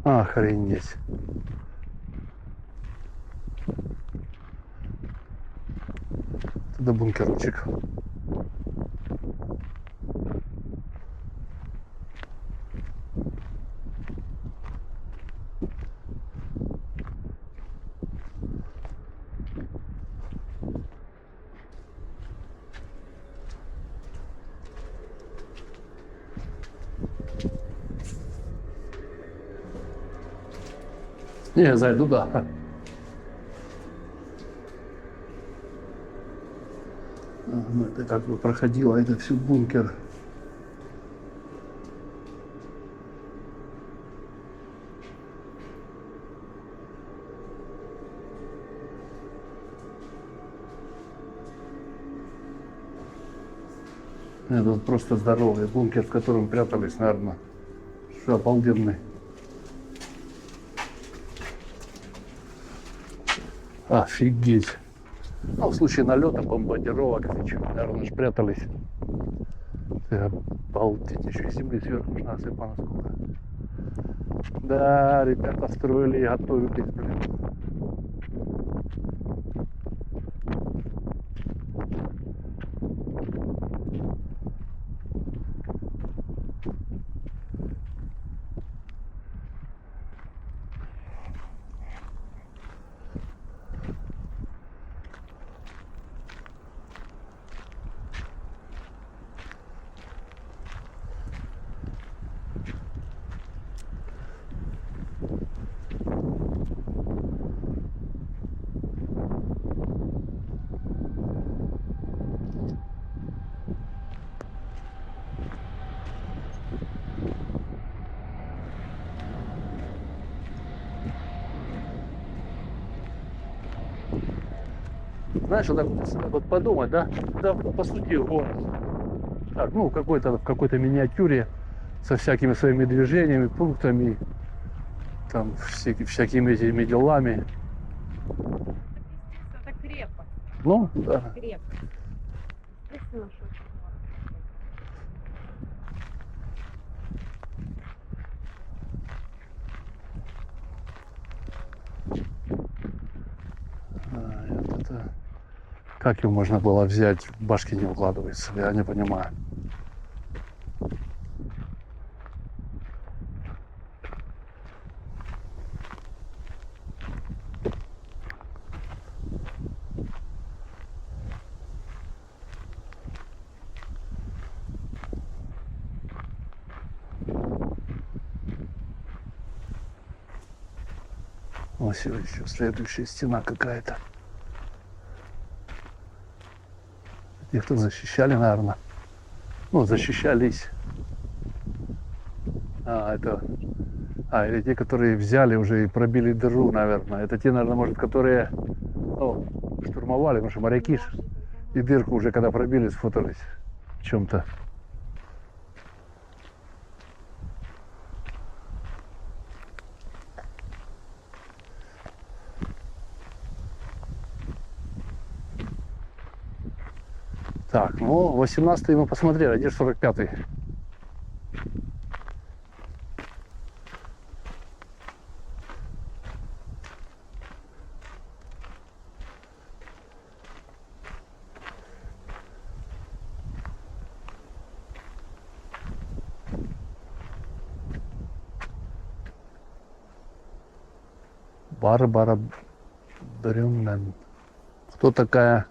Охренеть. Это бункерочек. Не, я зайду, да. Ну, это как бы проходило, это все бункер. Это вот просто здоровый бункер, в котором прятались, наверное. Что обалденный. Офигеть. Ну, в случае налета, бомбардировок, наверное, спрятались. Обалдеть, еще и земли сверху уж насыпано сколько. Да, ребята строили и готовились, блин. Знаешь, вот так вот подумать, да? Да, по сути, город. Так, ну, в какой-то миниатюре со всякими своими движениями, пунктами, там, всякими этими делами. Это крепость. Ну, да. Крепость. Естественно, что это город. Вот это... Как его можно было взять, в башке не укладывается, я не понимаю. Вот еще следующая стена какая-то. Их тут защищали, наверное. Ну, защищались. Или те, которые взяли уже и пробили дыру, наверное. Это те, наверное, может, которые, ну, штурмовали, потому что моряки ж и дырку уже, когда пробили, сфотались в чем-то. Так, ну, 18-й мы посмотрели, а где 45-й? Барбара Брюнен. Кто такая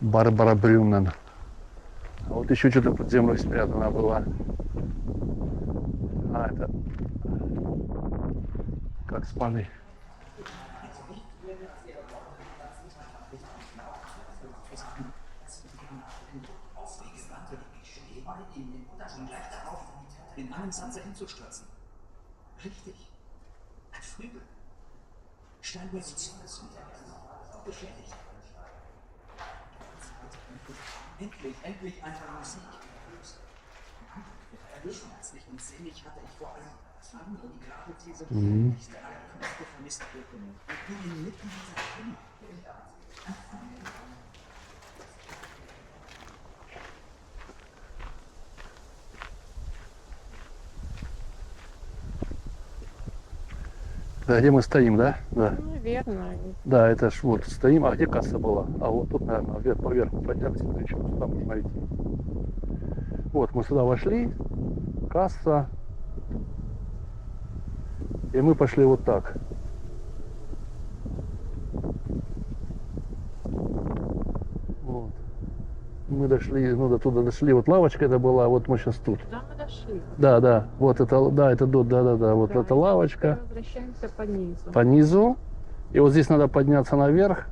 Барбара Брюнен? А вот еще что-то под землей спрятано было. Это как спали. In einen Sanser hinzustürzen. Richtig. Ein Flügel. Steinway Soziales beschädigt. Endlich einfach Musik. Schmerzlich und sinnig hatte ich vor allem Fangen und gerade diese echte Einkünfte vermisst. Und nur inmitten dieser Stimme. Да, где мы стоим, да? Да. Ну, наверное. Да, это ж вот стоим, а где касса была? А вот тут, наверное, вверх поверху поднялись, еще сюда можно идти. Вот, мы сюда вошли, касса, и мы пошли вот так. Вот. Мы дошли, ну до туда дошли, вот лавочка это была, вот мы сейчас тут. Куда мы дошли? Да, да, вот это, да, это тут, да, вот Да, эта и лавочка. теперь возвращаемся по низу. По низу. И вот здесь надо подняться наверх,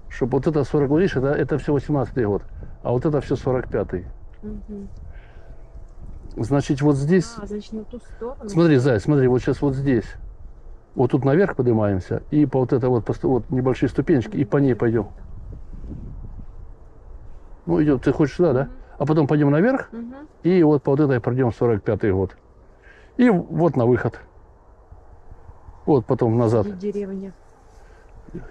чтобы вот это 40, видишь, это все 18-й год, а вот это все 45-й. Мгм. Значит, вот здесь, А, значит, на ту сторону. смотри, Зай, смотри, вот сейчас вот здесь. Вот тут наверх поднимаемся, и по вот это вот, вот небольшие ступенечки, и по ней пойдем. Ну, идем, ты хочешь сюда, да? Мгм. А потом пойдем наверх, Мгм. и вот по вот этой пройдем 45-й год. И вот на выход. Вот потом назад. И деревня.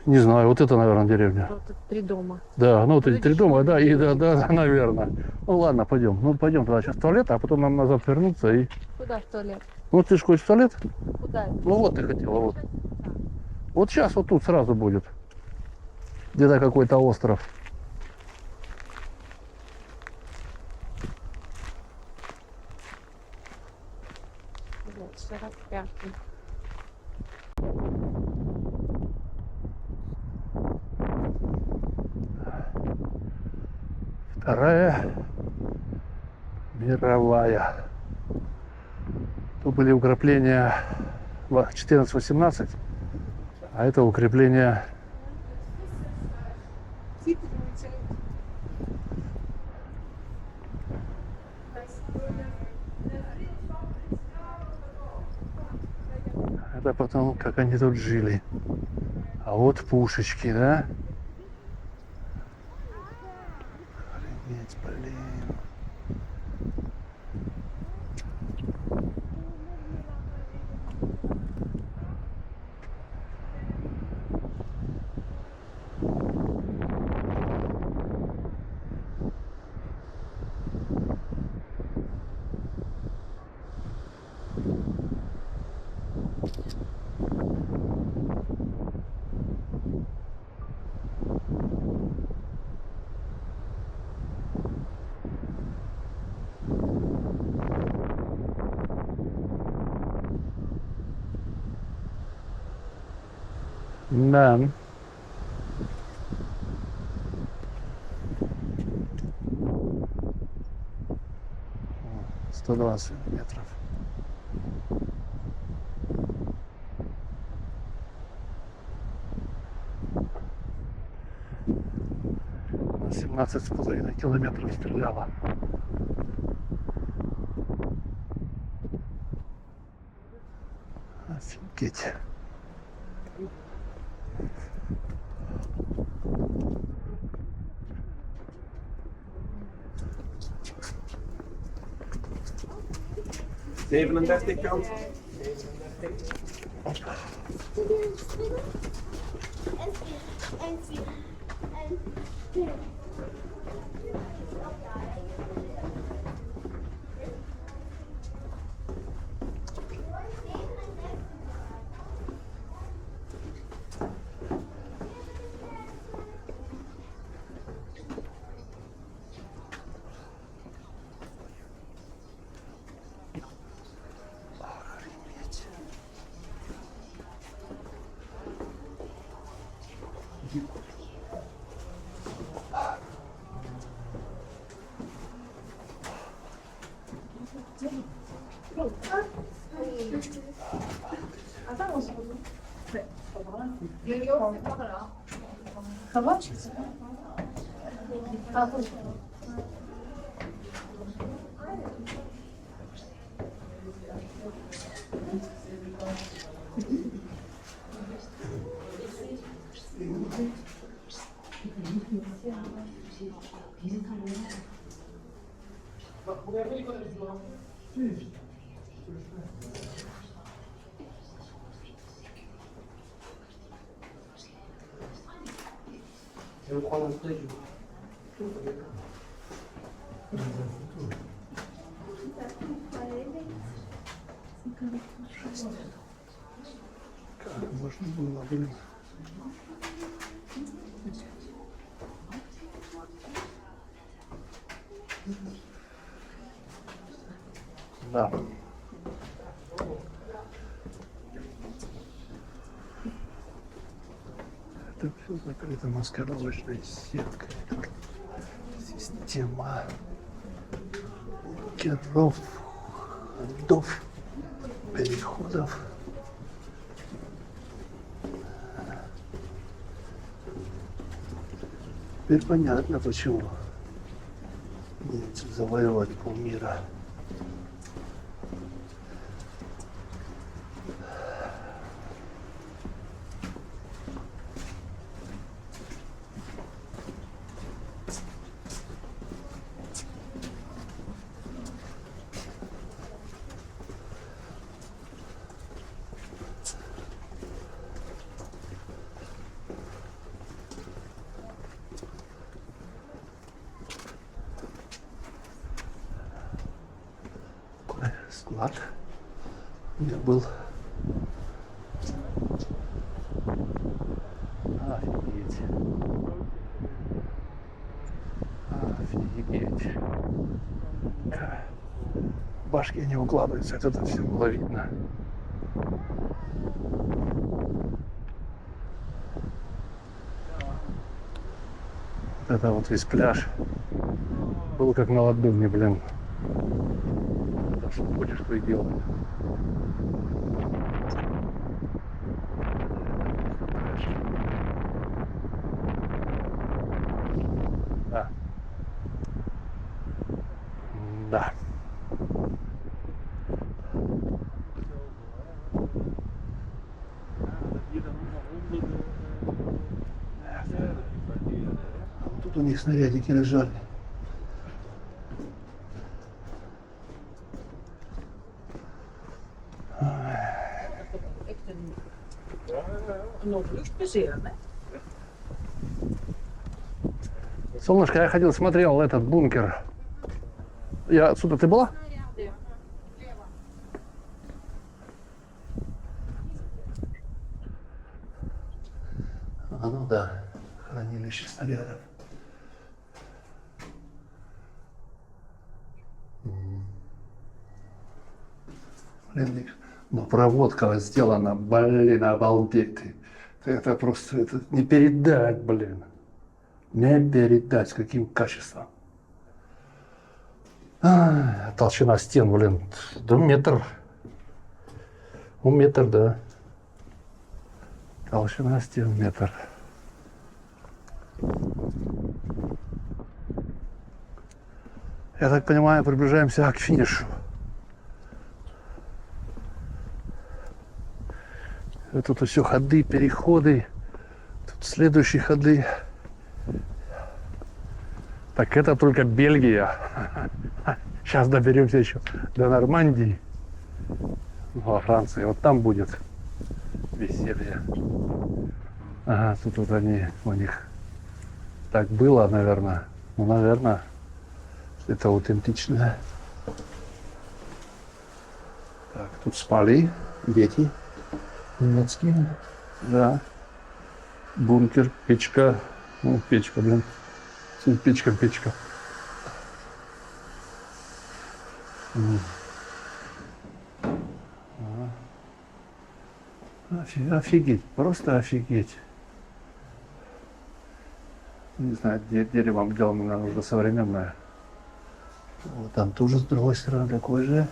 Не знаю, вот это, наверное, деревня. Вот тут 3 дома. Да, ну вот эти Ну, 3 видишь, дома, ну, да, и да, наверное. Ну ладно, пойдем. Ну пойдем туда сейчас в туалет, а потом нам назад вернуться и. Куда в туалет? Ну ты же хочешь в туалет? Куда это? Ну вот ты хотела, вот. Вот сейчас вот тут сразу будет. Где-то какой-то остров. Вот, 45-й. Вторая мировая. Тут были укрепления 14-18, а это укрепление это потом, как они тут жили. А вот пушечки, да? Охренеть, блин. Да. 120 метров. На 17,5 километров стреляла. Офигеть. kant. Можно было, блин. Да. Это все закрыто маскировочной сеткой. Система бункеров, ходов, переходов. Теперь понятно, почему немцы завоевали полмира. Склад у меня был. Офигеть. Офигеть. В башке не укладывается, это все было видно. Это вот весь пляж был как на ладони, блин. Что хочешь, что и делай. Да. Да. Тут у них снарядики лежали. Солнышко, я ходил, смотрел этот бункер. Я отсюда, ты была? А, ну да, хранилище снарядов. Блин, ну проводка сделана, блин, обалдеть. Это просто, это не передать, блин. Не передать, с каким качеством. Толщина стен, блин, да метр. Ну, метр, да. Толщина стен метр. Я так понимаю, приближаемся к финишу. И тут все ходы, переходы. Тут следующие ходы. Так это только Бельгия. Сейчас доберемся еще до Нормандии. Во Франции. Вот там будет веселье. Ага, тут вот они, у них так было, наверное. Ну, наверное, это аутентичное. Так, тут спали дети немецкие. Да. Бункер, печка. Ну, печка, блин. Печка, печка. Офигеть, просто офигеть. Не знаю, деревом делано, нам нужно современное. Вот там тоже с другой стороны такой же.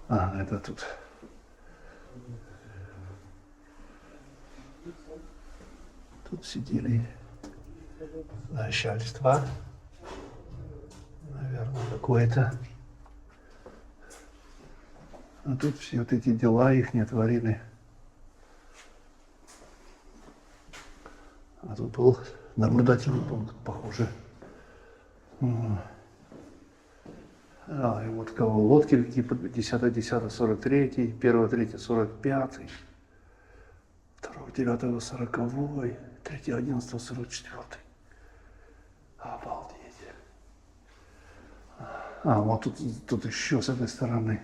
А, это тут. Тут сидели начальство. Наверное, какое-то. А тут все вот эти дела их не творили. А тут был наблюдательный пункт, похоже. А, и вот кого лодки какие-то 10-10-43, 1-3-45, 2-9-40, 3-11-44. Обалдеть. А, вот тут еще с этой стороны.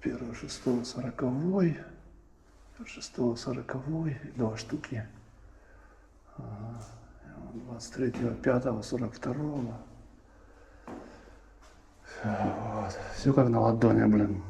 1, 6, 40, 6, 40, 2 штуки. Ага. 23, 5, 42. Вот. Все как на ладони, блин.